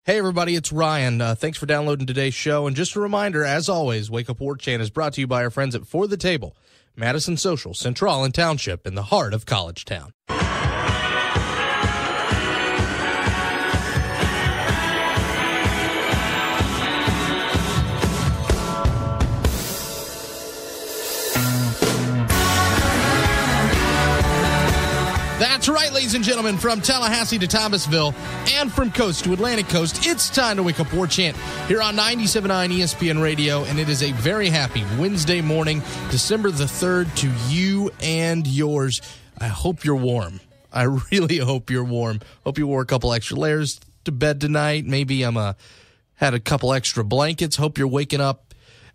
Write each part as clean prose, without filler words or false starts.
Hey, everybody, it's Ryan. Thanks for downloading today's show. And just a reminder, as always, Wake Up War Chant is brought to you by our friends at For the Table, Madison Social, Central and Township, in the heart of College Town. That's right, ladies and gentlemen, from Tallahassee to Thomasville and from coast to Atlantic coast, it's time to Wake Up War Chant here on 97.9 ESPN Radio, and it is a very happy Wednesday morning, December the 3rd, to you and yours. I hope you're warm. I really hope you're warm. Hope you wore a couple extra layers to bed tonight. Maybe had a couple extra blankets. Hope you're waking up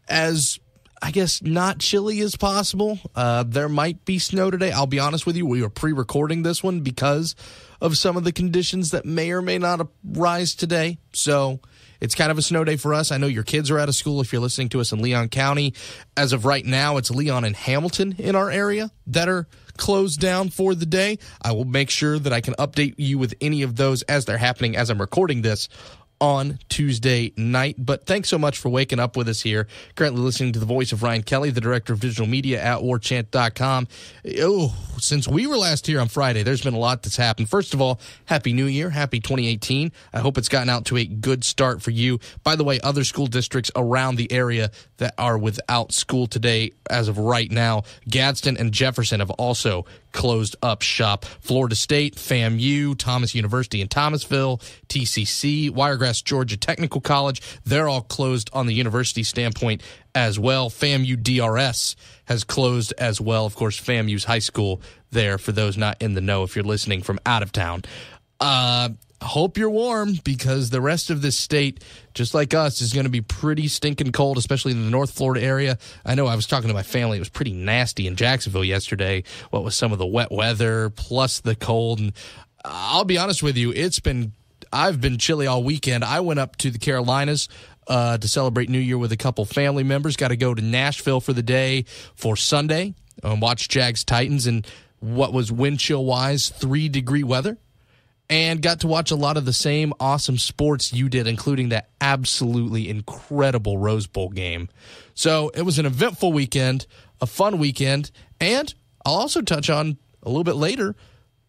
as, I guess, not chilly as possible. There might be snow today. I'll be honest with you, we were pre-recording this one because of some of the conditions that may or may not arise today. So it's kind of a snow day for us. I know your kids are out of school if you're listening to us in Leon County. As of right now, it's Leon and Hamilton in our area that are closed down for the day. I will make sure that I can update you with any of those as they're happening as I'm recording this on Tuesday night. But thanks so much for waking up with us here. Currently listening to the voice of Ryan Kelly, the director of digital media at warchant.com. Oh, since we were last here on Friday, there's been a lot that's happened. First of all, Happy New Year. Happy 2018. I hope it's gotten out to a good start for you. By the way, other school districts around the area that are without school today as of right now, Gadsden and Jefferson have also closed up shop. Florida State, FAMU, Thomas University in Thomasville, TCC, Wiregrass Georgia Technical College, they're all closed on the university standpoint as well. FAMU DRS has closed as well. Of course, FAMU's high school there for those not in the know if you're listening from out of town. Hope you're warm because the rest of this state, just like us, is going to be pretty stinking cold, especially in the North Florida area. I know I was talking to my family. It was pretty nasty in Jacksonville yesterday, what with some of the wet weather plus the cold. And I'll be honest with you, I've been chilly all weekend. I went up to the Carolinas to celebrate New Year with a couple family members. Got to go to Nashville for the day for Sunday and watch Jags Titans in what was wind chill-wise 3-degree weather. And got to watch a lot of the same awesome sports you did, including that absolutely incredible Rose Bowl game. So it was an eventful weekend, a fun weekend, and I'll also touch on a little bit later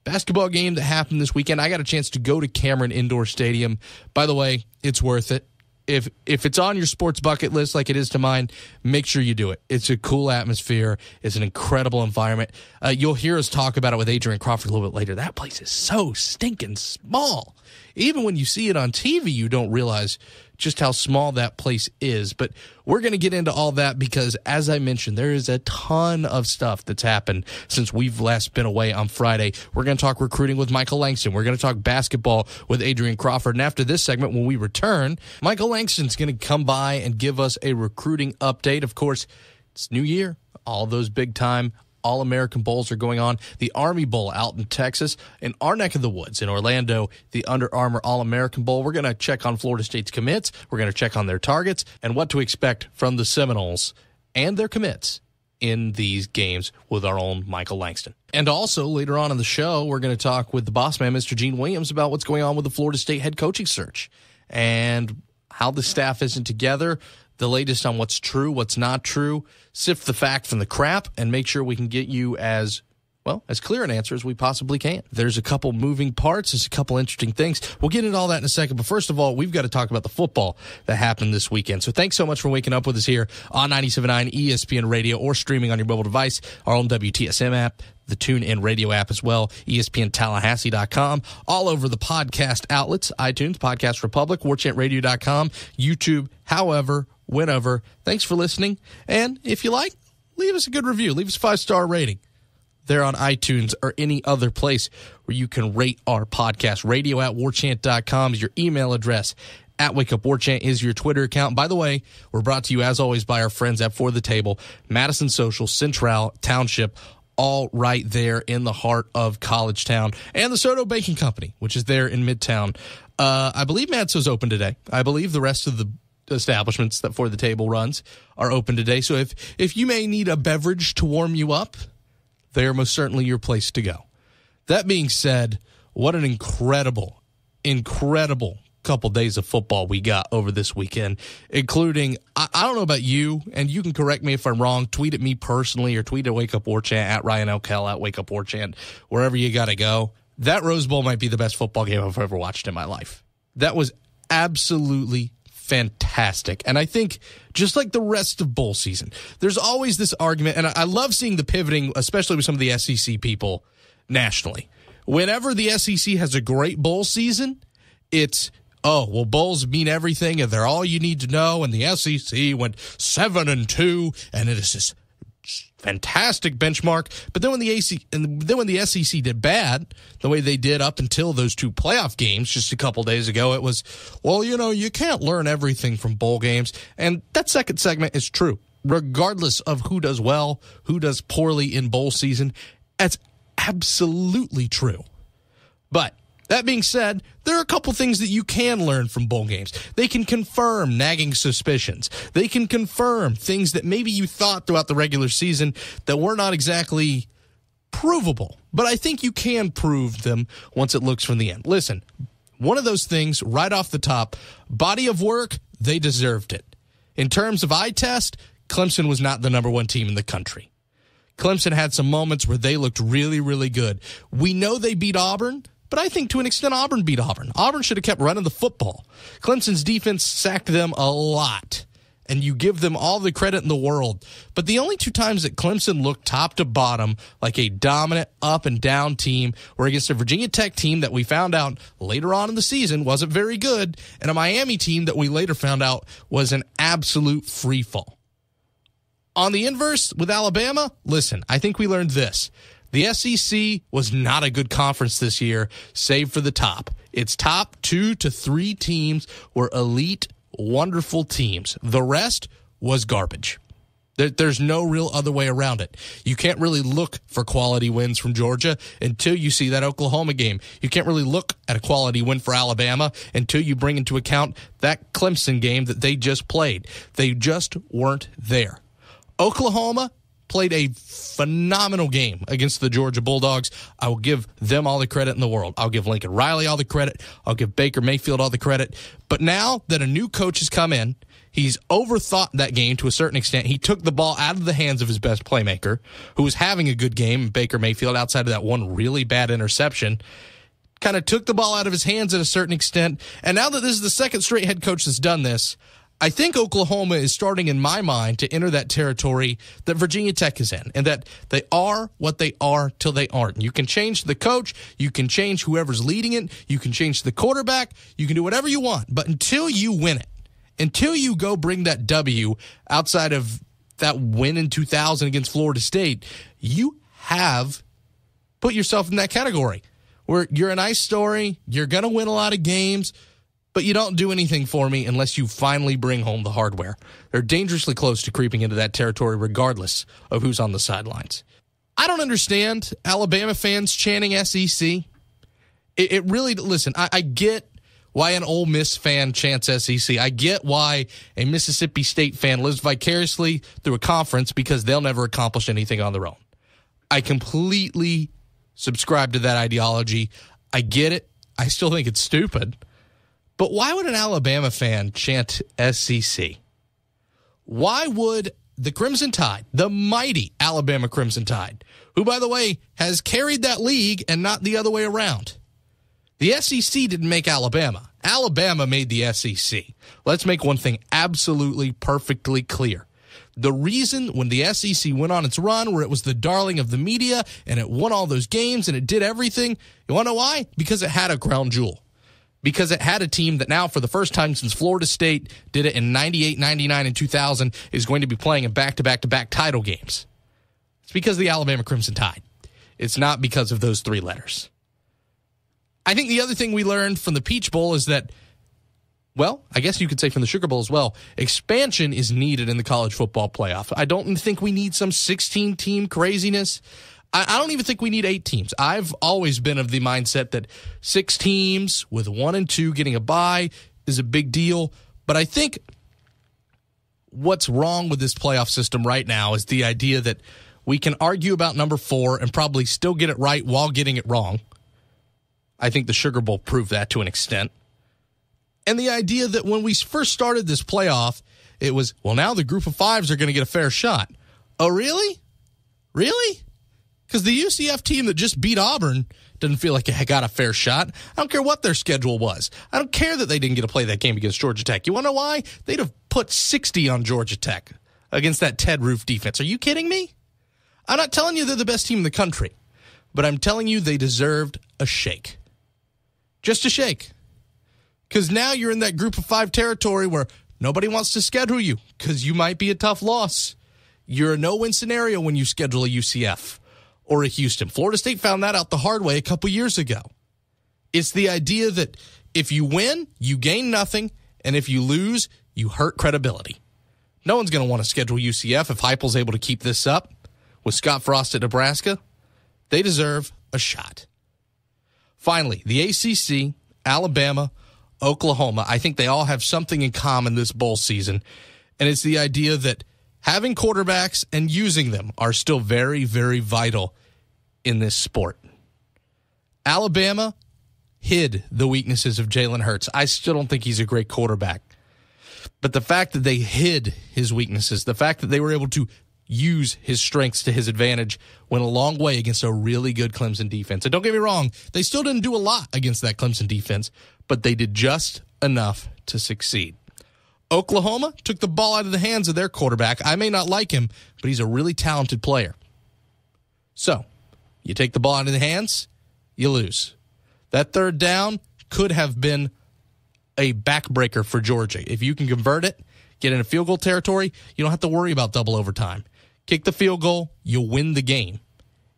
basketball game that happened this weekend. I got a chance to go to Cameron Indoor Stadium. By the way, it's worth it. If it's on your sports bucket list like it is to mine, make sure you do it. It's a cool atmosphere. It's an incredible environment. You'll hear us talk about it with Adrian Crawford a little bit later. That place is so stinking small. Even when you see it on TV, you don't realize just how small that place is. But we're going to get into all that because, as I mentioned, there is a ton of stuff that's happened since we've last been away on Friday. We're going to talk recruiting with Michael Langston. We're going to talk basketball with Adrian Crawford. And after this segment, when we return, Michael Langston's going to come by and give us a recruiting update. Of course, it's New Year. All those big-time All-American Bowls are going on. The Army Bowl out in Texas. In our neck of the woods in Orlando, the Under Armour All-American Bowl. We're going to check on Florida State's commits. We're going to check on their targets and what to expect from the Seminoles and their commits in these games with our own Michael Langston. And also, later on in the show, we're going to talk with the boss man, Mr. Gene Williams, about what's going on with the Florida State head coaching search and how the staff isn't together, the latest on what's true, what's not true, sift the fact from the crap, and make sure we can get you as clear an answer as we possibly can. There's a couple moving parts. There's a couple interesting things. We'll get into all that in a second. But first of all, we've got to talk about the football that happened this weekend. So thanks so much for waking up with us here on 97.9 ESPN Radio or streaming on your mobile device, our own WTSM app, the TuneIn Radio app as well, ESPNTallahassee.com, all over the podcast outlets, iTunes, Podcast Republic, WarChantRadio.com, YouTube, however, whenever. Thanks for listening. And if you like, leave us a good review. Leave us a 5-star rating there on iTunes or any other place where you can rate our podcast. Radio at warchant.com is your email address. At Wake Up War Chant is your Twitter account. By the way, we're brought to you, as always, by our friends at For the Table, Madison Social, Central, Township, all right there in the heart of College Town, and the Soto Baking Company, which is there in Midtown. I believe Madso's open today. I believe the rest of the establishments that For the Table runs are open today. So if you may need a beverage to warm you up, they are most certainly your place to go. That being said, what an incredible couple days of football we got over this weekend, including, I don't know about you, and you can correct me if I'm wrong, tweet at me personally or tweet at Wake Up War Chant, at Ryan O'Kell, at Wake Up War Chant, wherever you got to go. That Rose Bowl might be the best football game I've ever watched in my life. That was absolutely fantastic. And I think just like the rest of bowl season, there's always this argument, and I love seeing the pivoting, especially with some of the SEC people nationally. Whenever the SEC has a great bowl season, it's, oh, well, bowls mean everything, and they're all you need to know, and the SEC went 7-2, and it is this fantastic benchmark. But then when the SEC did bad, the way they did up until those two playoff games just a couple days ago, it was, well, you can't learn everything from bowl games. And that second segment is true. Regardless of who does well, who does poorly in bowl season, that's absolutely true. But that being said, there are a couple things that you can learn from bowl games. They can confirm nagging suspicions. They can confirm things that maybe you thought throughout the regular season that were not exactly provable. But I think you can prove them once it looks from the end. Listen, one of those things right off the top, body of work, they deserved it. In terms of eye test, Clemson was not the number one team in the country. Clemson had some moments where they looked really, really good. We know they beat Auburn, but I think to an extent Auburn beat Auburn. Auburn should have kept running the football. Clemson's defense sacked them a lot, and you give them all the credit in the world. But the only two times that Clemson looked top to bottom like a dominant up and down team were against a Virginia Tech team that we found out later on in the season wasn't very good, and a Miami team that we later found out was an absolute freefall. On the inverse with Alabama, listen, I think we learned this. The SEC was not a good conference this year, save for the top. Its top 2 to 3 teams were elite, wonderful teams. The rest was garbage. There's no real other way around it. You can't really look for quality wins from Georgia until you see that Oklahoma game. You can't really look at a quality win for Alabama until you bring into account that Clemson game that they just played. They just weren't there. Oklahoma played a phenomenal game against the Georgia Bulldogs. I will give them all the credit in the world. I'll give Lincoln Riley all the credit. I'll give Baker Mayfield all the credit. But now that a new coach has come in, he's overthought that game to a certain extent. He took the ball out of the hands of his best playmaker, who was having a good game, Baker Mayfield, outside of that one really bad interception. Kind of took the ball out of his hands at a certain extent. And now that this is the second straight head coach that's done this, I think Oklahoma is starting, in my mind, to enter that territory that Virginia Tech is in, and that they are what they are till they aren't. You can change the coach, you can change whoever's leading it, you can change the quarterback, you can do whatever you want, but until you win it, until you go bring that W outside of that win in 2000 against Florida State, you have put yourself in that category where you're a nice story, you're going to win a lot of games, but you don't do anything for me unless you finally bring home the hardware. They're dangerously close to creeping into that territory regardless of who's on the sidelines. I don't understand Alabama fans chanting SEC. It really, listen, I get why an Ole Miss fan chants SEC. I get why a Mississippi State fan lives vicariously through a conference because they'll never accomplish anything on their own. I completely subscribe to that ideology. I get it. I still think it's stupid. But why would an Alabama fan chant SEC? Why would the Crimson Tide, the mighty Alabama Crimson Tide, who, by the way, has carried that league and not the other way around? The SEC didn't make Alabama. Alabama made the SEC. Let's make one thing absolutely perfectly clear. The reason when the SEC went on its run where it was the darling of the media and it won all those games and it did everything, you want to know why? Because it had a crown jewel. Because it had a team that now, for the first time since Florida State did it in 98, 99, and 2000, is going to be playing in back-to-back-to-back title games. It's because of the Alabama Crimson Tide. It's not because of those three letters. I think the other thing we learned from the Peach Bowl is that, well, I guess you could say from the Sugar Bowl as well, expansion is needed in the college football playoff. I don't think we need some 16-team craziness. I don't even think we need 8 teams. I've always been of the mindset that 6 teams with 1 and 2 getting a bye is a big deal. But I think what's wrong with this playoff system right now is the idea that we can argue about number 4 and probably still get it right while getting it wrong. I think the Sugar Bowl proved that to an extent. And the idea that when we first started this playoff, it was, well, now the group of fives are going to get a fair shot. Oh, really? Really? Because the UCF team that just beat Auburn doesn't feel like it got a fair shot. I don't care what their schedule was. I don't care that they didn't get to play that game against Georgia Tech. You want to know why? They'd have put 60 on Georgia Tech against that Ted Roof defense. Are you kidding me? I'm not telling you they're the best team in the country, but I'm telling you they deserved a shake. Just a shake. Because now you're in that group of five territory where nobody wants to schedule you because you might be a tough loss. You're a no-win scenario when you schedule a UCF or a Houston. Florida State found that out the hard way a couple years ago. It's the idea that if you win, you gain nothing, and if you lose, you hurt credibility. No one's going to want to schedule UCF if Heupel's able to keep this up with Scott Frost at Nebraska. They deserve a shot. Finally, the ACC, Alabama, Oklahoma, I think they all have something in common this bowl season, and it's the idea that having quarterbacks and using them are still very, very vital in this sport. Alabama hid the weaknesses of Jalen Hurts. I still don't think he's a great quarterback. But the fact that they hid his weaknesses, the fact that they were able to use his strengths to his advantage went a long way against a really good Clemson defense. And don't get me wrong, they still didn't do a lot against that Clemson defense, but they did just enough to succeed. Oklahoma took the ball out of the hands of their quarterback. I may not like him, but he's a really talented player. So, you take the ball out of the hands, you lose. That third down could have been a backbreaker for Georgia. If you can convert it, get in a field goal territory, you don't have to worry about double overtime. Kick the field goal, you'll win the game.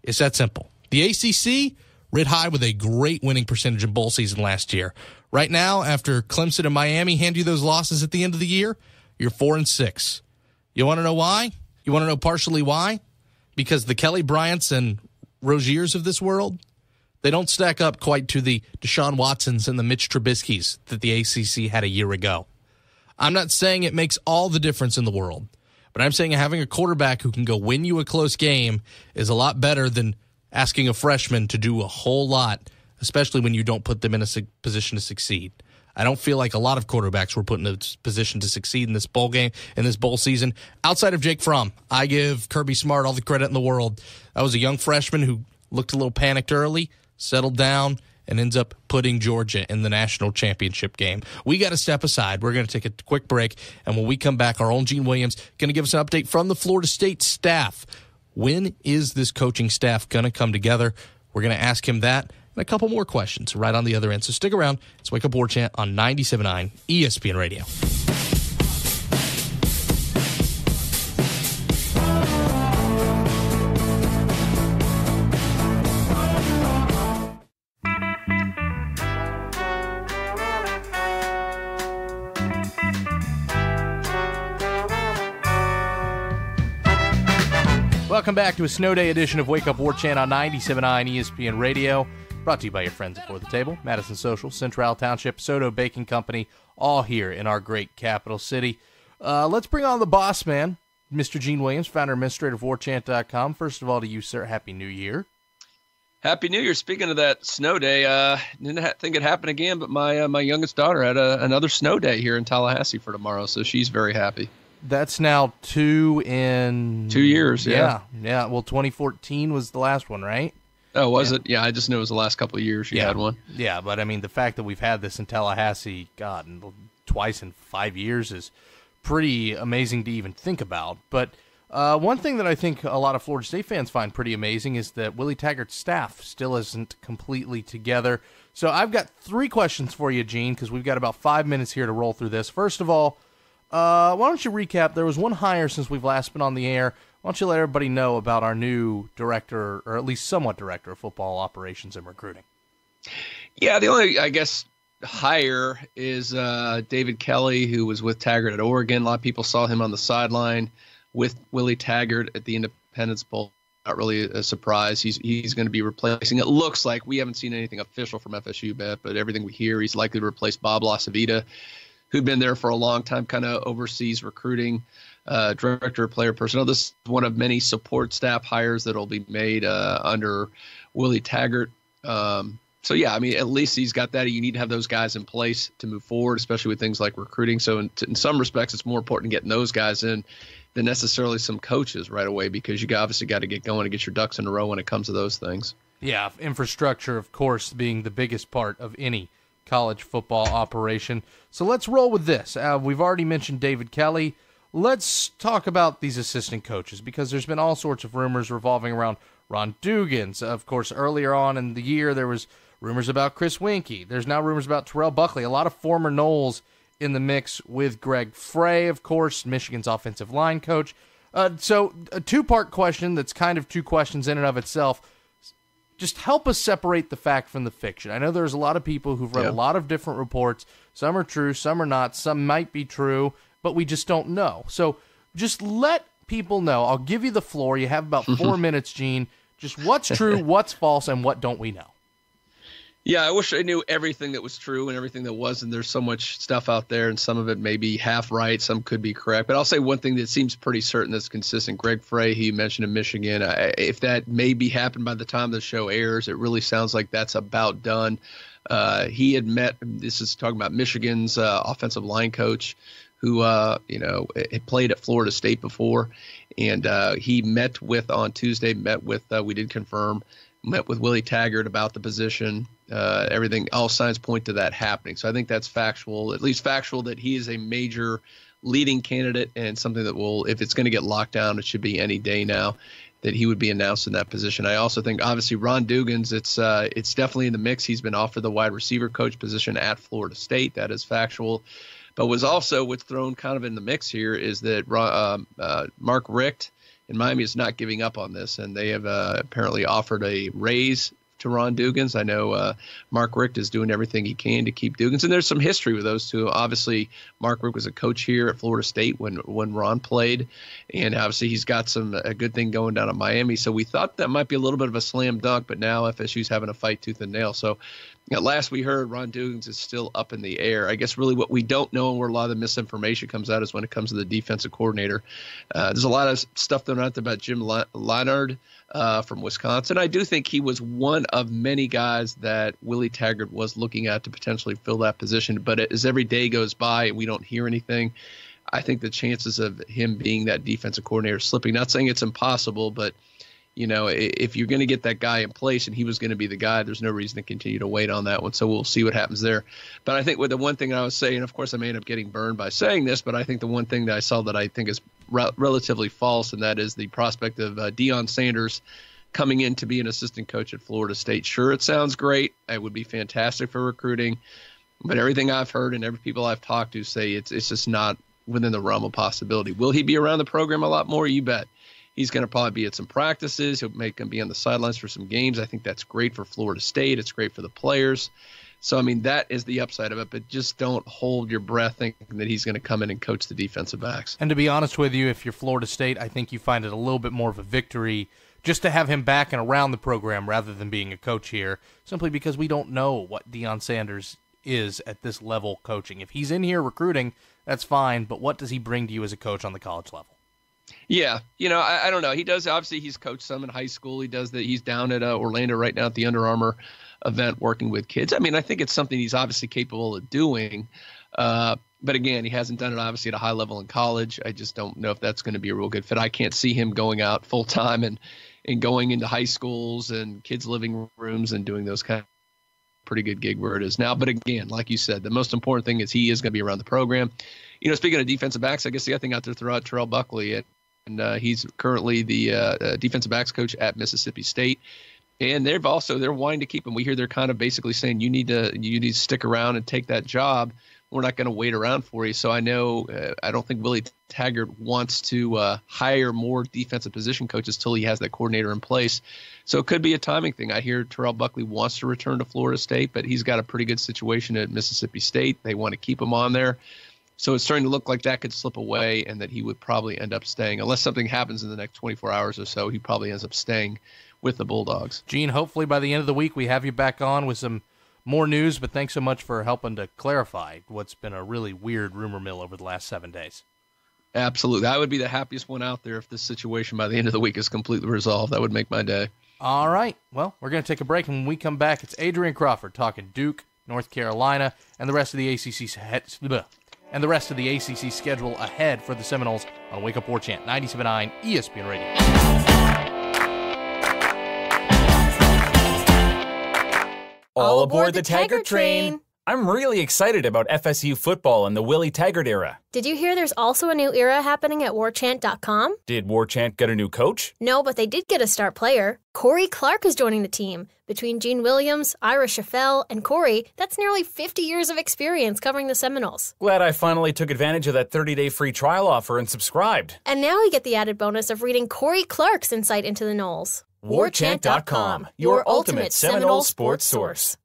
It's that simple. The ACC rid high with a great winning percentage in bowl season last year. Right now, after Clemson and Miami hand you those losses at the end of the year, you're 4-6. You want to know why? You want to know partially why? Because the Kelly Bryants and Roziers of this world, they don't stack up quite to the Deshaun Watsons and the Mitch Trubiskys that the ACC had a year ago. I'm not saying it makes all the difference in the world, but I'm saying having a quarterback who can go win you a close game is a lot better than asking a freshman to do a whole lot, especially when you don't put them in a position to succeed. I don't feel like a lot of quarterbacks were put in a position to succeed in this bowl game, in this bowl season. Outside of Jake Fromm, I give Kirby Smart all the credit in the world. I was a young freshman who looked a little panicked early, settled down, and ends up putting Georgia in the national championship game. We got to step aside. We're going to take a quick break, and when we come back, our own Gene Williams going to give us an update from the Florida State staff. When is this coaching staff going to come together? We're going to ask him that and a couple more questions right on the other end. So stick around. It's Wake Up War Chant on 97.9 ESPN Radio. Welcome back to a snow day edition of Wake Up War Chant on 97.9 ESPN Radio. Brought to you by your friends at For the Table, Madison Social, Central Township, Soto Baking Company, all here in our great capital city. Let's bring on the boss man, Mr. Gene Williams, founder and administrator of WarChant.com. First of all, to you, sir, Happy New Year. Happy New Year. Speaking of that snow day, didn't think it happened again, but my youngest daughter had another snow day here in Tallahassee for tomorrow, so she's very happy. That's now 2 years, yeah. Yeah, well, 2014 was the last one, right? Oh, was it? Yeah, I just knew it was the last couple of years you had one. Yeah, but I mean, the fact that we've had this in Tallahassee, God, twice in 5 years is pretty amazing to even think about. But one thing that I think a lot of Florida State fans find pretty amazing is that Willie Taggart's staff still isn't completely together. So I've got 3 questions for you, Gene, because we've got about 5 minutes here to roll through this. First of all, why don't you recap? There was one hire since we've last been on the air. Why don't you let everybody know about our new director, or at least somewhat director of football operations and recruiting? Yeah, the only, I guess, hire is David Kelly, who was with Taggart at Oregon. A lot of people saw him on the sideline with Willie Taggart at the Independence Bowl. Not really a surprise. He's going to be replacing. It looks like, we haven't seen anything official from FSU yet, but everything we hear, he's likely to replace Bob LaCivita, who'd been there for a long time, kind of oversees recruiting, director of player personnel. This is one of many support staff hires that will be made under Willie Taggart. So, yeah, I mean, at least he's got that. You need to have those guys in place to move forward, especially with things like recruiting. So in some respects, it's more important getting those guys in than necessarily some coaches right away, because you obviously got to get going and get your ducks in a row when it comes to those things. Yeah, infrastructure, of course, being the biggest part of any college football operation. So let's roll with this. We've already mentioned David Kelly. Let's talk about these assistant coaches, because there's been all sorts of rumors revolving around Ron Dugans. Of course, earlier on in the year, there was rumors about Chris Winkie. There's now rumors about Terrell Buckley. A lot of former Noles in the mix with Greg Frey, of course, Michigan's offensive line coach. So a two-part question that's kind of two questions in and of itself. Just help us separate the fact from the fiction. I know there's a lot of people who've read a lot of different reports. Some are true, some are not. Some might be true, but we just don't know. So just let people know. I'll give you the floor. You have about 4 minutes, Gene. Just what's true, what's false, and what don't we know? Yeah, I wish I knew everything that was true and everything that wasn't. There's so much stuff out there, and some of it may be half right, some could be correct. But I'll say one thing that seems pretty certain that's consistent. Greg Frey, he mentioned in Michigan. If that maybe happened by the time the show airs, it really sounds like that's about done. He had met, this is talking about Michigan's offensive line coach, who had played at Florida State before, and he met with on Tuesday. We did confirm. Met with Willie Taggart about the position. Everything, all signs point to that happening. So I think that's factual, at least factual, that he is a major leading candidate, and something that will, if it's going to get locked down, it should be any day now that he would be announced in that position. I also think, obviously, Ron Dugans, it's definitely in the mix. He's been offered the wide receiver coach position at Florida State. That is factual. But what's thrown kind of in the mix here is that Mark Richt in Miami is not giving up on this, and they have apparently offered a raise to Ron Dugans. I know Mark Richt is doing everything he can to keep Dugans, and there's some history with those two. Obviously, Mark Richt was a coach here at Florida State when Ron played, and obviously he's got a good thing going down at Miami. So we thought that might be a little bit of a slam dunk, but now FSU's having a fight tooth and nail. So at last we heard, Ron Dugans is still up in the air. I guess really what we don't know and where a lot of the misinformation comes out is when it comes to the defensive coordinator. There's a lot of stuff thrown out there about Jim Leinard from Wisconsin. I do think he was one of many guys that Willie Taggart was looking at to potentially fill that position. But as every day goes by and we don't hear anything, I think the chances of him being that defensive coordinator slipping, not saying it's impossible, but if you're going to get that guy in place and he was going to be the guy, there's no reason to continue to wait on that one. So we'll see what happens there. But I think with the one thing I was saying, of course I may end up getting burned by saying this, but I think the one thing that I saw that I think is relatively false, and that is the prospect of Deion Sanders coming in to be an assistant coach at Florida State. Sure, it sounds great. It would be fantastic for recruiting. But everything I've heard and every people I've talked to say it's just not within the realm of possibility. Will he be around the program a lot more? You bet. He's going to probably be at some practices. He'll make him be on the sidelines for some games. I think that's great for Florida State. It's great for the players. So, I mean, that is the upside of it. But just don't hold your breath thinking that he's going to come in and coach the defensive backs. And to be honest with you, if you're Florida State, I think you find it a little bit more of a victory just to have him back and around the program rather than being a coach here, simply because we don't know what Deion Sanders is at this level coaching. If he's in here recruiting, that's fine, but what does he bring to you as a coach on the college level? Yeah, I don't know. He does. Obviously, he's coached some in high school. He does that. He's down at Orlando right now at the Under Armour event working with kids. I mean, I think it's something he's obviously capable of doing. But again, he hasn't done it obviously at a high level in college. I just don't know if that's going to be a real good fit. I can't see him going out full time and going into high schools and kids' living rooms and doing those kind of pretty good gig where it is now. But again, like you said, the most important thing is he is going to be around the program. Speaking of defensive backs, I guess the other thing out there throughout Terrell Buckley, and he's currently the defensive backs coach at Mississippi State. And they're wanting to keep him. We hear they're kind of basically saying you need to stick around and take that job. We're not going to wait around for you. So I know I don't think Willie Taggart wants to hire more defensive position coaches till he has that coordinator in place. So it could be a timing thing. I hear Terrell Buckley wants to return to Florida State, but he's got a pretty good situation at Mississippi State. They want to keep him on there. So it's starting to look like that could slip away and that he would probably end up staying. Unless something happens in the next 24 hours or so, he probably ends up staying with the Bulldogs. Gene, hopefully by the end of the week we have you back on with some more news, but thanks so much for helping to clarify what's been a really weird rumor mill over the last 7 days. Absolutely. I would be the happiest one out there if this situation by the end of the week is completely resolved. That would make my day. All right. Well, we're going to take a break, and when we come back, it's Adrian Crawford talking Duke, North Carolina, and the rest of the ACC schedule ahead for the Seminoles on Wake Up War Chant 97.9 ESPN Radio. All aboard the Taggart train. I'm really excited about FSU football and the Willie Taggart era. Did you hear there's also a new era happening at warchant.com? Did War Chant get a new coach? No, but they did get a star player. Corey Clark is joining the team. Between Gene Williams, Ira Scheffel, and Corey, that's nearly 50 years of experience covering the Seminoles. Glad I finally took advantage of that 30-day free trial offer and subscribed. And now you get the added bonus of reading Corey Clark's insight into the Noles. warchant.com, your ultimate Seminole sports source.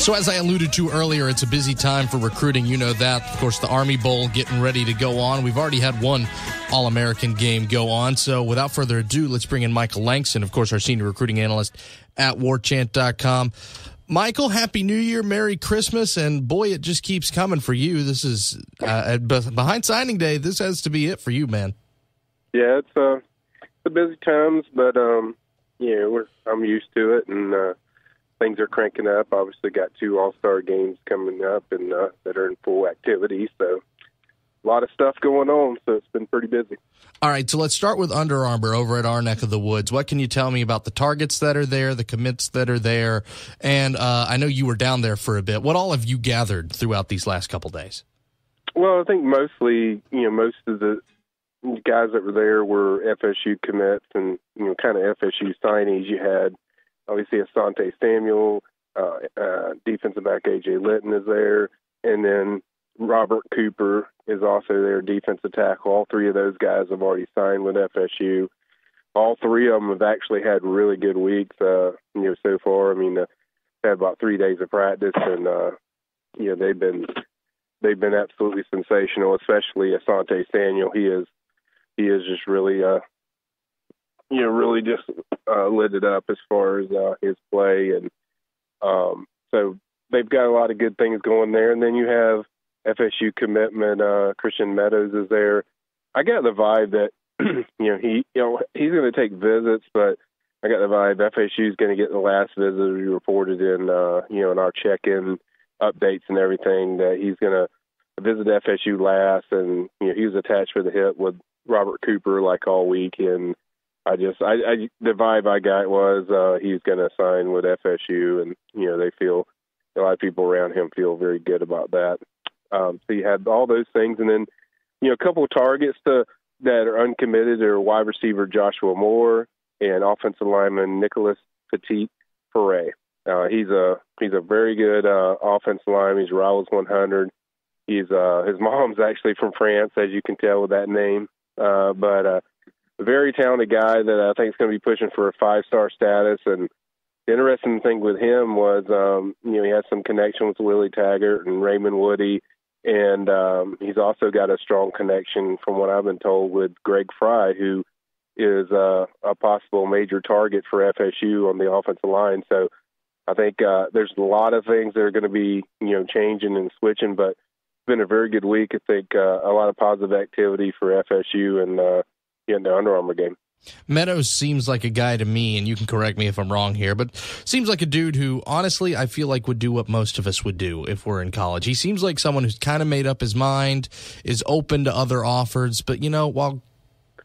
So as I alluded to earlier, it's a busy time for recruiting. You know that. Of course, the Army Bowl getting ready to go on. We've already had one All-American game go on. So without further ado, let's bring in Michael Langston, of course, our senior recruiting analyst at warchant.com. Michael, Happy New Year, Merry Christmas, and boy, it just keeps coming for you. This is, behind signing day, this has to be it for you, man. Yeah, it's the busy times, but, I'm used to it, and things are cranking up. Obviously got 2 All-Star games coming up and that are in full activity, so a lot of stuff going on, so it's been pretty busy. All right, so let's start with Under Armour over at our neck of the woods. What can you tell me about the targets that are there, the commits that are there? And I know you were down there for a bit. What all have you gathered throughout these last couple days? Well, I think mostly, most of the guys that were there were FSU commits and, kind of FSU signees. You had, obviously, Asante Samuel, defensive back A.J. Litton is there, and then Robert Cooper is also their defensive tackle. All 3 of those guys have already signed with FSU. All 3 of them have actually had really good weeks, so far. I mean, had about 3 days of practice, and they've been absolutely sensational. Especially Asante Samuel, he is just really really just lit it up as far as his play, and so they've got a lot of good things going there. And then you have FSU commitment. Christian Meadows is there. I got the vibe that he's going to take visits, but I got the vibe FSU is going to get the last visit we reported in in our check-in updates and everything, that he's going to visit FSU last, and he was attached for the hip with Robert Cooper like all week, and the vibe I got was he's going to sign with FSU, and they feel, a lot of people around him feel very good about that. So you had all those things, and then a couple of targets that are uncommitted are wide receiver Joshua Moore and offensive lineman Nicholas Petit-Ferre. He's a very good offensive lineman. He's Raoul's 100. His mom's actually from France, as you can tell with that name, but a very talented guy that I think is going to be pushing for a 5-star status. And the interesting thing with him was, he has some connection with Willie Taggart and Raymond Woody, and he's also got a strong connection, from what I've been told, with Greg Fry, who is a possible major target for FSU on the offensive line. So I think there's a lot of things that are going to be, changing and switching, but it's been a very good week. I think a lot of positive activity for FSU and in the Under Armour game. Meadows seems like a guy to me, and you can correct me if I'm wrong here, but seems like a dude who, honestly, I feel like would do what most of us would do if we're in college. He seems like someone who's kind of made up his mind, is open to other offers, but, while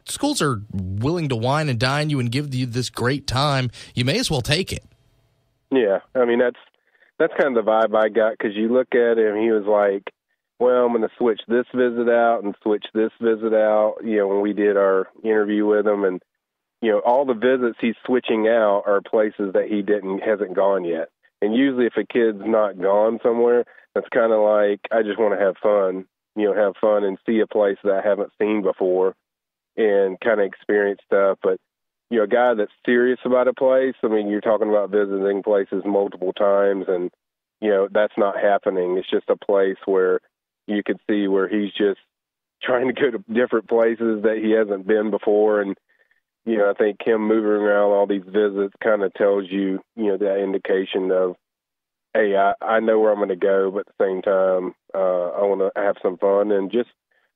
schools are willing to wine and dine you and give you this great time, you may as well take it. Yeah, I mean, that's kind of the vibe I got, because you look at him, he was like, well, I'm going to switch this visit out and switch this visit out, when we did our interview with him. And, all the visits he's switching out are places that he hasn't gone yet. And usually if a kid's not gone somewhere, that's kind of like, I just want to have fun and see a place that I haven't seen before and kind of experience stuff. But, a guy that's serious about a place, I mean, you're talking about visiting places multiple times, and, that's not happening. It's just a place where you could see where he's just trying to go to different places that he hasn't been before. And, I think him moving around all these visits kind of tells you, that indication of, hey, I know where I'm going to go, but at the same time, I want to have some fun. And just,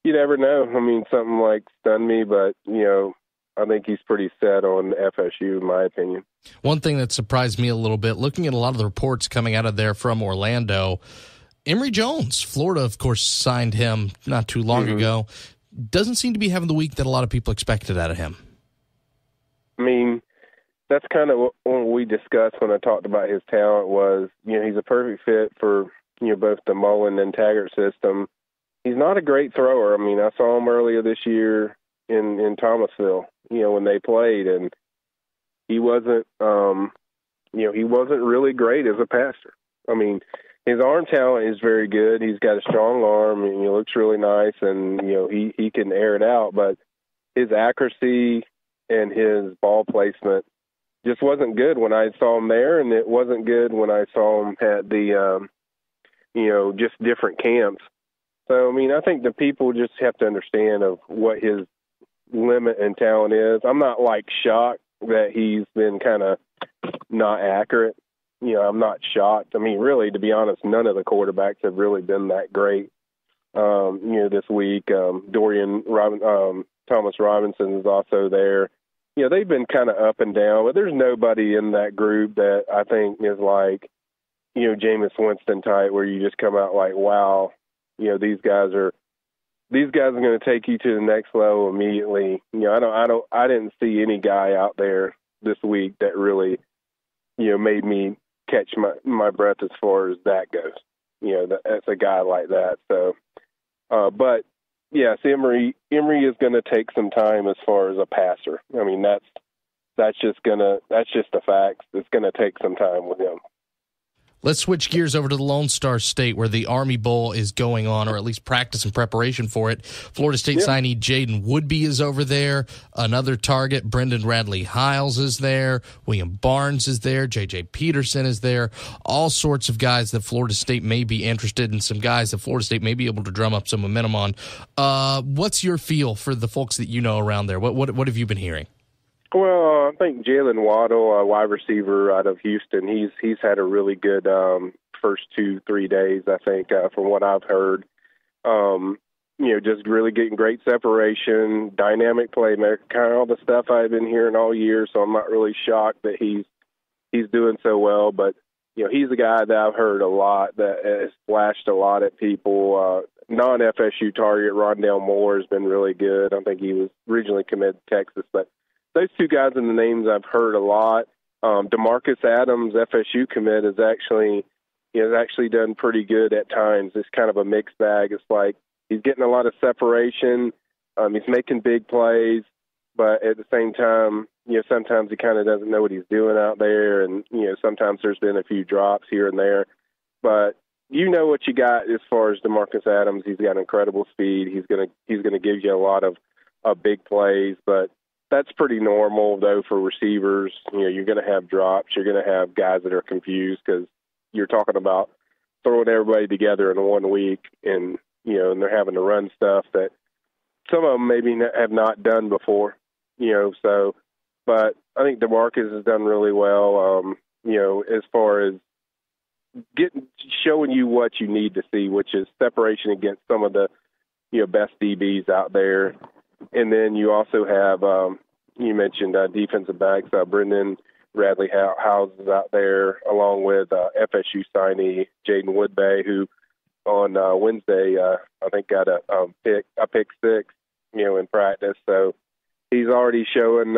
you never know. I mean, something like stunned me, but, I think he's pretty set on FSU, in my opinion. One thing that surprised me a little bit, looking at a lot of the reports coming out of there from Orlando, Emory Jones, Florida, of course, signed him not too long ago. Doesn't seem to be having the week that a lot of people expected out of him. I mean, that's kind of what we discussed when I talked about his talent was, he's a perfect fit for, both the Mullen and Taggart system. He's not a great thrower. I mean, I saw him earlier this year in Thomasville, when they played, and he wasn't, he wasn't really great as a passer. I mean, his arm talent is very good. He's got a strong arm, and he looks really nice, and, he can air it out, but his accuracy and his ball placement just wasn't good when I saw him there, and it wasn't good when I saw him at the, just different camps. So, I mean, I think the people just have to understand of what his limit and talent is. I'm not, shocked that he's been kind of not accurate. I'm not shocked. I mean, really, to be honest, none of the quarterbacks have really been that great, this week. Thomas Robinson is also there. They've been kind of up and down, but there's nobody in that group that I think is like, Jameis Winston type, where you just come out like, wow, these guys are going to take you to the next level immediately. I didn't see any guy out there this week that really, made me catch my breath as far as that goes. That's a guy like that. So, but yes, Emory is going to take some time as far as a passer. I mean, that's just the facts. It's going to take some time with him. Let's switch gears over to the Lone Star State, where the Army Bowl is going on, or at least practice and preparation for it. Florida State signee Jaden Woodby is over there. Another target, Brendan Radley-Hiles, is there. William Barnes is there. J.J. Peterson is there. All sorts of guys that Florida State may be interested in, some guys that Florida State may be able to drum up some momentum on. What's your feel for the folks that you know around there? What have you been hearing? Well, I think Jalen Waddle, a wide receiver out of Houston, he's had a really good first 2-3 days, I think, from what I've heard. Just really getting great separation, dynamic playmaker, kind of all the stuff I've been hearing all year, so I'm not really shocked that he's doing so well. But, he's a guy that I've heard a lot that has flashed a lot at people. Non-FSU target, Rondale Moore, has been really good. I think he was originally committed to Texas, but those two guys in the names I've heard a lot. DeMarcus Adams, FSU commit, is actually done pretty good at times. It's kind of a mixed bag. It's like he's getting a lot of separation. He's making big plays, but at the same time, sometimes he kind of doesn't know what he's doing out there, and sometimes there's been a few drops here and there. But what you got as far as DeMarcus Adams. He's got incredible speed. He's gonna give you a lot of big plays, but that's pretty normal, though, for receivers. You're going to have drops. You're going to have guys that are confused because you're talking about throwing everybody together in 1 week, and and they're having to run stuff that some of them maybe have not done before. So, but I think DeMarcus has done really well. As far as showing you what you need to see, which is separation against some of the best DBs out there. And then you also have, you mentioned defensive backs, Brendan Radley-Hiles is out there, along with FSU signee Jaden Woodby, who on Wednesday, I think got a pick 6, in practice. So he's already showing,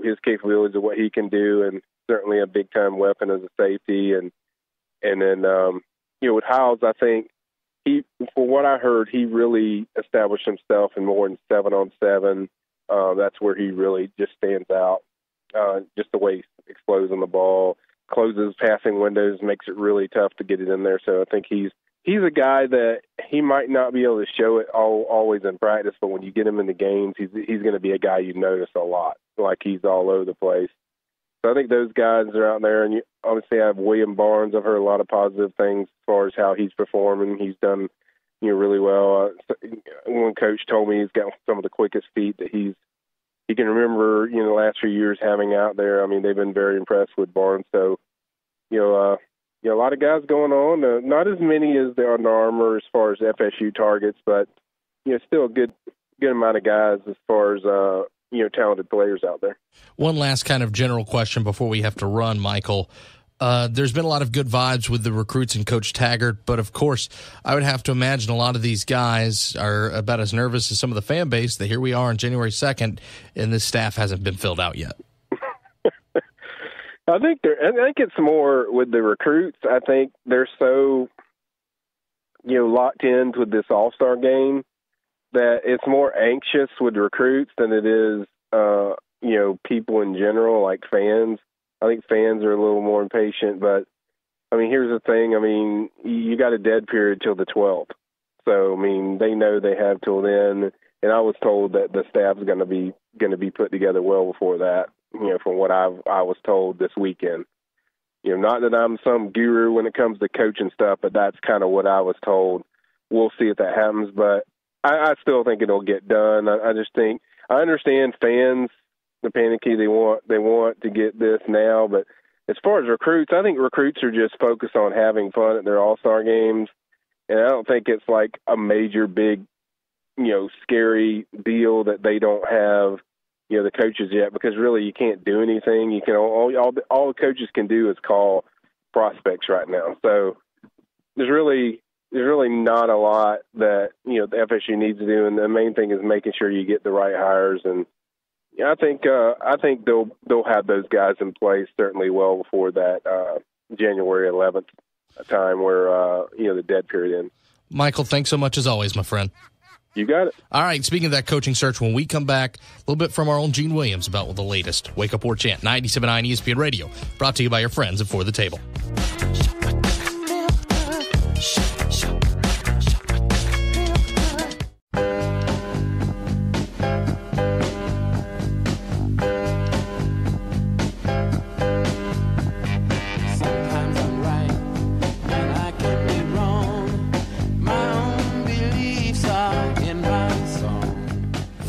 his capabilities of what he can do, and certainly a big-time weapon as a safety. And then, with Hiles, I think, for what I heard, he really established himself in more than 7-on-7. That's where he really just stands out. Just the way he explodes on the ball, closes passing windows, makes it really tough to get it in there. So I think he's a guy that he might not be able to show it always in practice, but when you get him in the games, he's going to be a guy you notice a lot. Like he's all over the place. So I think those guys are out there, and you obviously have William Barnes. I've heard a lot of positive things as far as how he's performing. He's done, really well. One coach told me he's got some of the quickest feet that he can remember, the last few years having out there. I mean, they've been very impressed with Barnes. So, a lot of guys going on. Not as many as the Under Armour as far as FSU targets, but still a good amount of guys as far as talented players out there. One last kind of general question before we have to run, Michael. There's been a lot of good vibes with the recruits and Coach Taggart, but of course, I would have to imagine a lot of these guys are about as nervous as some of the fan base that here we are on January 2nd, and this staff hasn't been filled out yet. I think it's more with the recruits. I think they're so locked in with this All-Star game that it's more anxious with the recruits than it is people in general, like fans. I think fans are a little more impatient, but here's the thing. You got a dead period till the 12th. So, they know they have till then. And I was told that the staff's going to be put together well before that, from what I was told this weekend. Not that I'm some guru when it comes to coaching stuff, but that's kind of what I was told. We'll see if that happens, but I still think it'll get done. I just think I understand fans, the panicky, they want to get this now, but as far as recruits, I think recruits are just focused on having fun at their All-Star games, and I don't think it's like a major, big, scary deal that they don't have, the coaches yet, because really you can't do anything. You can all the coaches can do is call prospects right now. So there's really not a lot that the FSU needs to do, and the main thing is making sure you get the right hires. And I think they'll have those guys in place certainly well before that January 11th time where the dead period ends. Michael, thanks so much as always, my friend. You got it. All right, speaking of that coaching search, when we come back, a little bit from our own Gene Williams about the latest Wake Up War Chant, 97.9 ESPN Radio, brought to you by your friends at For the Table.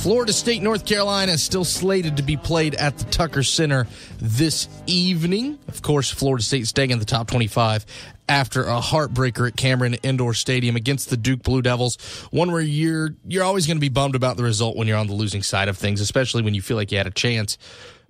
Florida State, North Carolina is still slated to be played at the Tucker Center this evening. Of course, Florida State staying in the top 25 after a heartbreaker at Cameron Indoor Stadium against the Duke Blue Devils. One where you're always going to be bummed about the result when you're on the losing side of things, especially when you feel like you had a chance.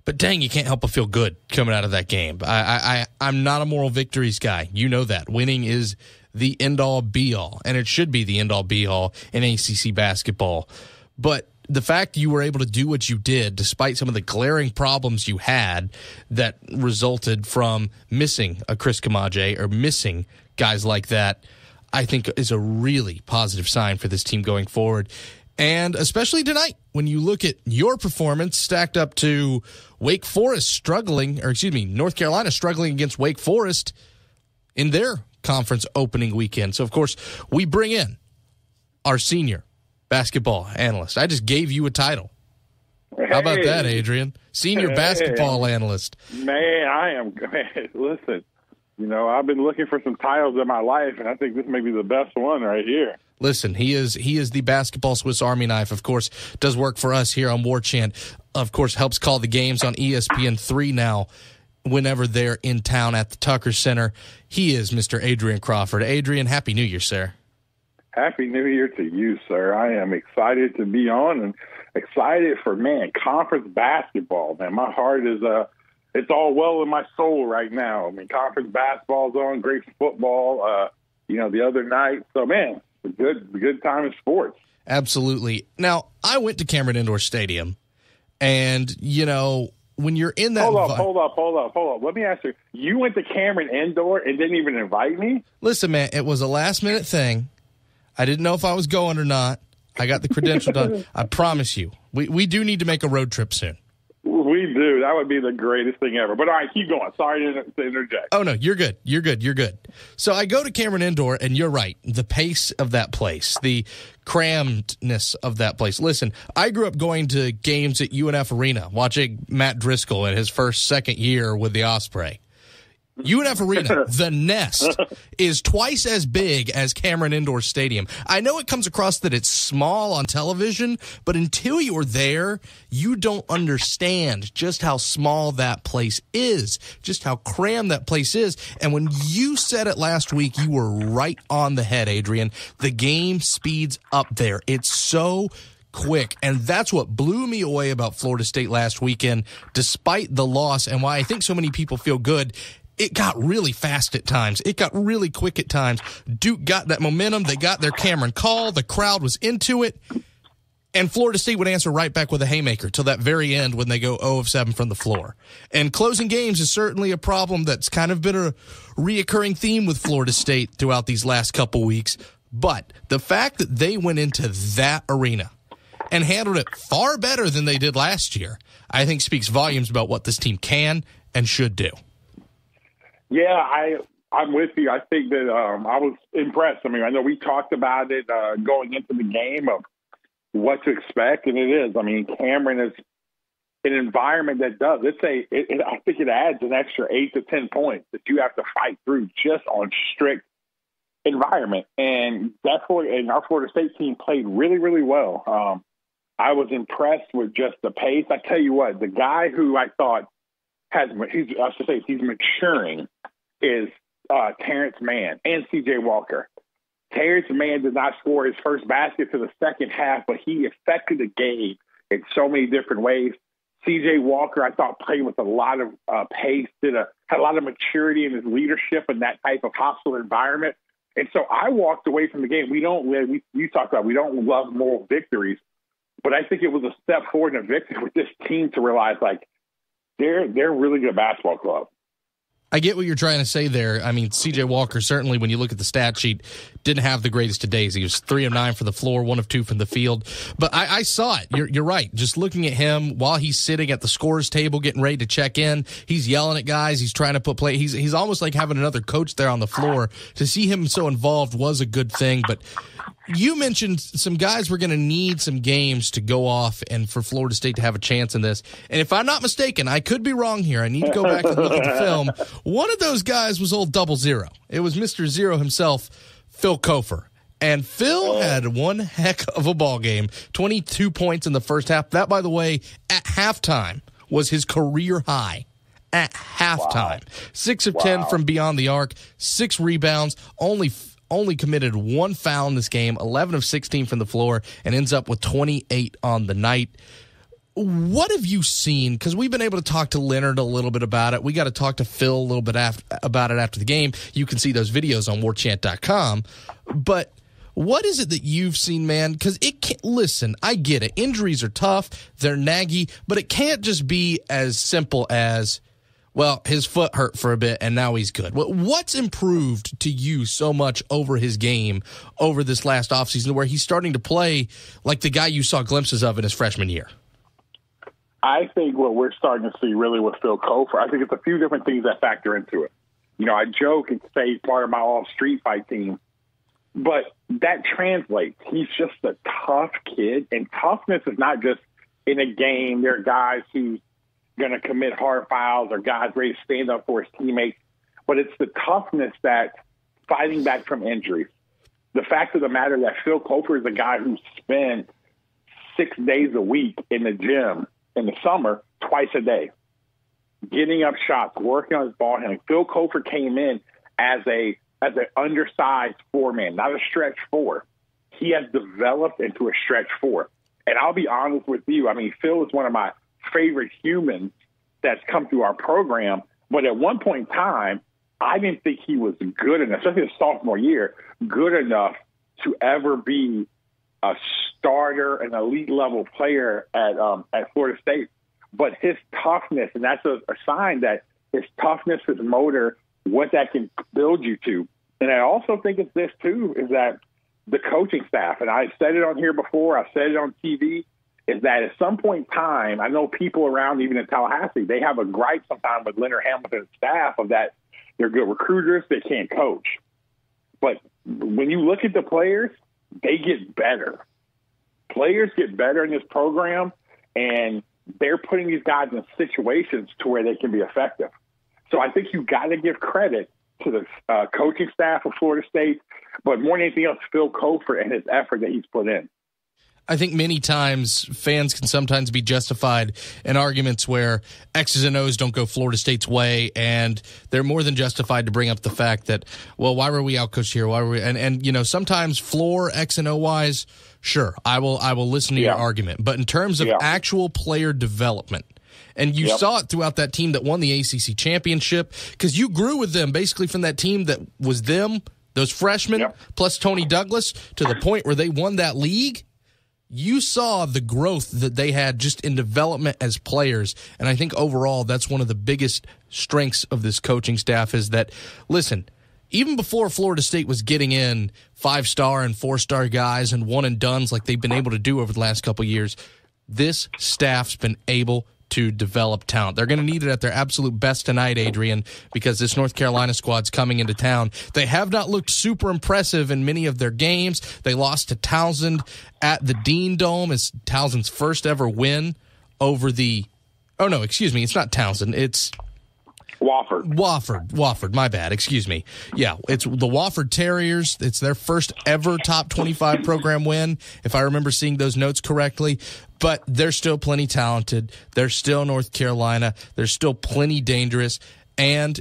But dang, you can't help but feel good coming out of that game. I'm not a moral victories guy. You know that. Winning is the end-all, be-all, and it should be the end-all, be-all in ACC basketball. But the fact you were able to do what you did, despite some of the glaring problems you had that resulted from missing a Chris Kamaje or missing guys like that, I think is a really positive sign for this team going forward. And especially tonight, when you look at your performance stacked up to North Carolina struggling against Wake Forest in their conference opening weekend. So, of course, we bring in our senior basketball analyst. I just gave you a title. How about that, Adrian? Senior basketball analyst. Man, I am. Man, listen, I've been looking for some titles in my life, and I think this may be the best one right here. Listen, he is the basketball Swiss Army knife. Of course, does work for us here on War Chant. Of course, helps call the games on ESPN3 now whenever they're in town at the Tucker Center. He is Mr. Adrian Crawford. Adrian, Happy New Year, sir. Happy New Year to you, sir. I am excited to be on and excited for, conference basketball. Man, my heart is it's all well in my soul right now. Conference basketball's on, great football, the other night. So, man, it's a good time in sports. Absolutely. Now, I went to Cameron Indoor Stadium, and, when you're in that... Hold up. Let me ask you. You went to Cameron Indoor and didn't even invite me? Listen, man, it was a last-minute thing. I didn't know if I was going or not. I got the credential done. I promise you. We do need to make a road trip soon. We do. That would be the greatest thing ever. But all right, keep going. Sorry to interject. Oh, no, you're good. You're good. So I go to Cameron Indoor, and you're right. The pace of that place, the crammedness of that place. Listen, I grew up going to games at UNF Arena, watching Matt Driscoll in his second year with the Osprey. UNF Arena, the Nest, is twice as big as Cameron Indoor Stadium. I know it comes across that it's small on television, but until you're there, you don't understand just how small that place is, just how crammed that place is. And when you said it last week, you were right on the head, Adrian. The game speeds up there. It's so quick, and that's what blew me away about Florida State last weekend, despite the loss, and why I think so many people feel good. It got really fast at times. It got really quick at times. Duke got that momentum. They got their Cameron call. The crowd was into it. And Florida State would answer right back with a haymaker till that very end when they go 0 of 7 from the floor. And closing games is certainly a problem that's kind of been a reoccurring theme with Florida State throughout these last couple weeks. But the fact that they went into that arena and handled it far better than they did last year, I think speaks volumes about what this team can and should do. Yeah, I'm with you. I think that I was impressed. I mean, I know we talked about it going into the game of what to expect, and it is. I mean, Cameron is an environment that does. I think it adds an extra 8 to 10 points that you have to fight through just on strict environment. And our Florida State team played really, really well. I was impressed with just the pace. I tell you what, the guy who I thought he's maturing is Terrence Mann and C.J. Walker. Terrence Mann did not score his first basket to the second half, but he affected the game in so many different ways. C.J. Walker, I thought, played with a lot of pace, had a lot of maturity in his leadership in that type of hostile environment. And so I walked away from the game. We don't love moral victories, but I think it was a step forward in a victory with this team to realize, like, they're a really good basketball club. I get what you're trying to say there. I mean, C.J. Walker, certainly when you look at the stat sheet, didn't have the greatest of days. He was 3 of 9 from the floor, 1 of 2 from the field. But I saw it. You're right. Just looking at him while he's sitting at the scorer's table getting ready to check in, he's yelling at guys. He's trying to put play. He's almost like having another coach there on the floor. To see him so involved was a good thing. But you mentioned some guys were going to need some games to go off and for Florida State to have a chance in this. And if I'm not mistaken, I could be wrong here. I need to go back and look at the film. One of those guys was old 00. It was Mr. Zero himself, Phil Kofer. And Phil had one heck of a ball game, 22 points in the first half. That, by the way, at halftime was his career high. At halftime. Wow. 6 of 10 from beyond the arc, 6 rebounds, only committed 1 foul in this game, 11 of 16 from the floor, and ends up with 28 on the night. What have you seen? Because we've been able to talk to Leonard a little bit about it. We got to talk to Phil a little bit about it after the game. You can see those videos on warchant.com. But what is it that you've seen, man? Because listen, I get it. Injuries are tough. They're naggy. But it can't just be as simple as, well, his foot hurt for a bit, and now he's good. What's improved to you so much over his game over this last offseason where he's starting to play like the guy you saw glimpses of in his freshman year? I think what we're starting to see really with Phil Kofer, I think it's a few different things that factor into it. You know, I joke and say he's part of my all-street fight team, but that translates. He's just a tough kid, and toughness is not just in a game. There are guys who's going to commit hard fouls or guys ready to stand up for his teammates, but it's the toughness that fighting back from injuries. The fact of the matter that Phil Kofer is a guy who spent 6 days a week in the gym in the summer, twice a day, getting up shots, working on his ball handling. Phil Kofer came in as an undersized 4-man, not a stretch 4. He has developed into a stretch 4. And I'll be honest with you. I mean, Phil is one of my favorite humans that's come through our program. But at one point in time, I didn't think he was good enough, especially his sophomore year, good enough to ever be a starter, an elite level player at Florida State. But his toughness, and that's a sign that his toughness, his motor, what that can build you to. And I also think it's this too, is that the coaching staff, and I said it on here before, I said it on TV, is that at some point in time, I know people around, even in Tallahassee, they have a gripe sometimes with Leonard Hamilton's staff of that they're good recruiters, they can't coach. But when you look at the players, they get better. Players get better in this program, and they're putting these guys in situations to where they can be effective. So I think you got to give credit to the coaching staff of Florida State, but more than anything else, Phil Cofer and his effort that he's put in. I think many times fans can sometimes be justified in arguments where X's and O's don't go Florida State's way, and they're more than justified to bring up the fact that, well, why were we outcoached here? Why were we? And you know, sometimes floor X and O wise, sure, I will listen to your argument. But in terms of actual player development, and you saw it throughout that team that won the ACC championship, because you grew with them basically from that team that was them, those freshmen, plus Tony Douglas, to the point where they won that league. You saw the growth that they had just in development as players. And I think overall that's one of the biggest strengths of this coaching staff is that, listen, even before Florida State was getting in 5-star and 4-star guys and one-and-dones like they've been able to do over the last couple of years, this staff's been able to develop talent. They're going to need it at their absolute best tonight, Adrian, because this North Carolina squad's coming into town. They have not looked super impressive in many of their games. They lost to Townsend at the Dean Dome. It's Townsend's first ever win over the – oh, no, excuse me. It's not Townsend. It's – Wofford, my bad. Excuse me. Yeah, it's the Wofford Terriers. It's their first ever top 25 program win, if I remember seeing those notes correctly. But they're still plenty talented. They're still North Carolina. They're still plenty dangerous. And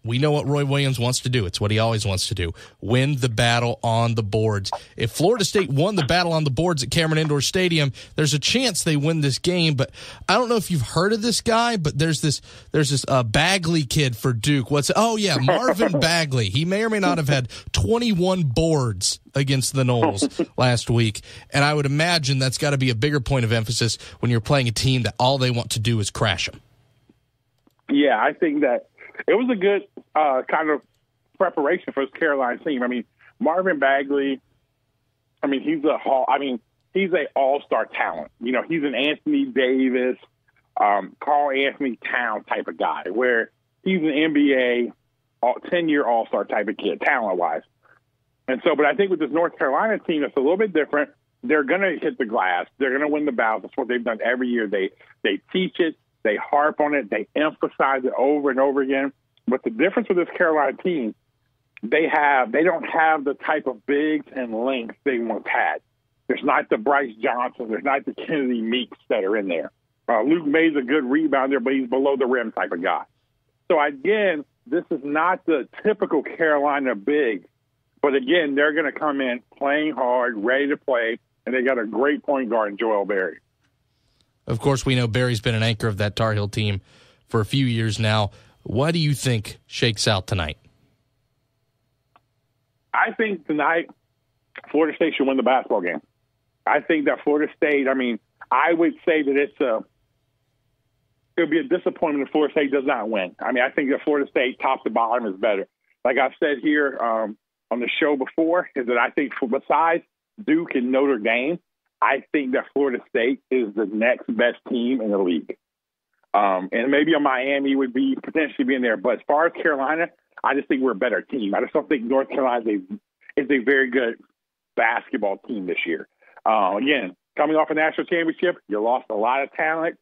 we know what Roy Williams wants to do. It's what he always wants to do, win the battle on the boards. If Florida State won the battle on the boards at Cameron Indoor Stadium, there's a chance they win this game. But I don't know if you've heard of this guy, but there's this Bagley kid for Duke. Marvin Bagley. He may or may not have had 21 boards against the Noles last week. And I would imagine that's got to be a bigger point of emphasis when you're playing a team that all they want to do is crash them. Yeah, I think that it was a good kind of preparation for this Carolina team. I mean, Marvin Bagley, he's an all-star talent. You know, he's an Anthony Davis, Karl Anthony Towns type of guy, where he's an NBA 10-year all-star type of kid, talent-wise. And so, but I think with this North Carolina team, it's a little bit different. They're going to hit the glass. They're going to win the battles. That's what they've done every year. They teach it. They harp on it. They emphasize it over and over again. But the difference with this Carolina team, they don't have the type of bigs and length they once had. There's not the Bryce Johnson. There's not the Kennedy Meeks that are in there. Luke May's a good rebounder, but he's below the rim type of guy. So, again, this is not the typical Carolina big. But, again, they're going to come in playing hard, ready to play, and they got a great point guard in Joel Berry. Of course, we know Barry's been an anchor of that Tar Heel team for a few years now. What do you think shakes out tonight? I think tonight Florida State should win the basketball game. I think that Florida State, I would say that it would be a disappointment if Florida State does not win. I think that Florida State, top to bottom, is better. Like I've said here on the show before, is that I think besides Duke and Notre Dame, I think that Florida State is the next best team in the league. And maybe a Miami would be potentially be in there. But as far as Carolina, I just think we're a better team. I just don't think North Carolina is a very good basketball team this year. Again, coming off a national championship, you lost a lot of talent.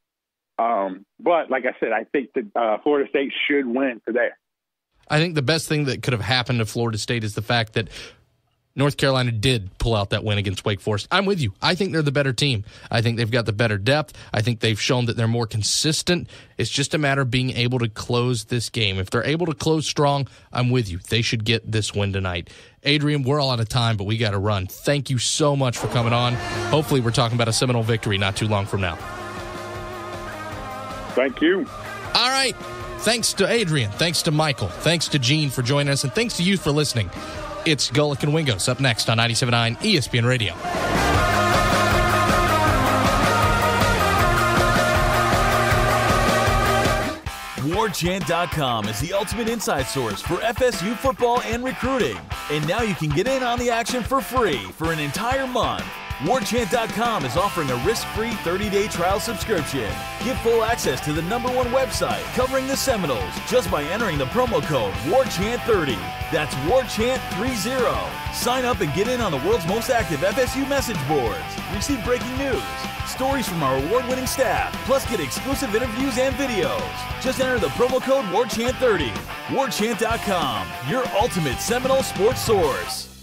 But like I said, I think that Florida State should win today. I think the best thing that could have happened to Florida State is the fact that North Carolina did pull out that win against Wake Forest. I'm with you. I think they're the better team. I think they've got the better depth. I think they've shown that they're more consistent. It's just a matter of being able to close this game. If they're able to close strong, I'm with you. They should get this win tonight. Adrian, we're all out of time, but we got to run. Thank you so much for coming on. Hopefully we're talking about a Seminole victory not too long from now. Thank you. All right. Thanks to Adrian. Thanks to Michael. Thanks to Gene for joining us. And thanks to you for listening. It's Golick and Wingos up next on 97.9 ESPN Radio. WarChant.com is the ultimate inside source for FSU football and recruiting. And now you can get in on the action for free for an entire month. WarChant.com is offering a risk-free 30-day trial subscription. Get full access to the #1 website covering the Seminoles just by entering the promo code WarChant30. That's WarChant30. Sign up and get in on the world's most active FSU message boards. Receive breaking news, stories from our award-winning staff, plus get exclusive interviews and videos. Just enter the promo code WarChant30. WarChant.com, your ultimate Seminole sports source.